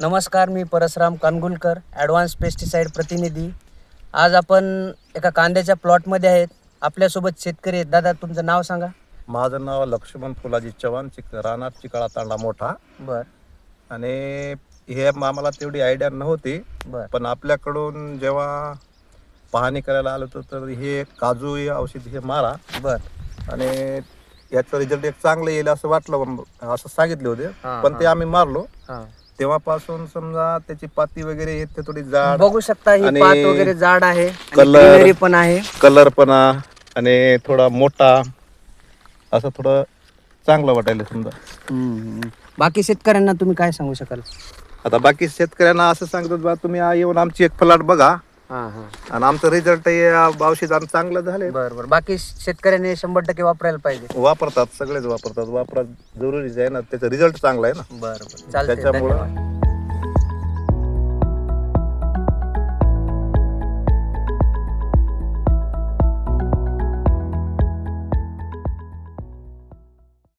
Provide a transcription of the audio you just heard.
नमस्कार, मी Parasram कानगुलकर, advance pesticide प्रतिनिधी. आज आपण एका कांद्याच्या प्लॉटमध्ये आहेत. आपल्यासोबत शेतकरी आहेत. दादा, तुमचं नाव सांगा. माझं नाव लक्ष्मण फुलाजी चव्हाण, राहणार चिकाळा तांडा मोठा. बर आणि हे आम्हाला तेवढी आयडिया नव्हती, बर पण आपल्याकडून जेव्हा पाहणी करायला आलो तर हे काजू हे औषध हे मारा बर आणि याचा रिझल्ट एक चांगलं येईल असं वाटलं, असं सांगितले होते. हा, पण ते आम्ही मारलो. हां. तेव्हापासून समजा त्याची पाती वगैरे हे ते थोडी जाड, बघू शकता, ही आणि पात वगैरे जाड आहे, कलर- ग्रीनरी पण आहे. कलरपणा आणि थोडा मोठा असं थोडं चांगलं वाटायला समजा. बाकी शेतकऱ्यांना तुम्ही काय सांगू शकाल? आता बाकी शेतकऱ्यांना असं सांगतो बा, तुम्ही येऊन आमची एक प्लॉट बघा हां हां आणि आमचं रिझल्ट औषध चांगलं झाले. बरं बरं. बाकी शेतकऱ्यांनी 100% वापरायला पाहिजे. वापरतात, सगळेच वापरतात. वापरा जरुरीच आहे ना, त्याचा रिझल्ट चांगला आहे ना. बरं बरं, चालतंय. त्याच्यामुळं धन्यवाद.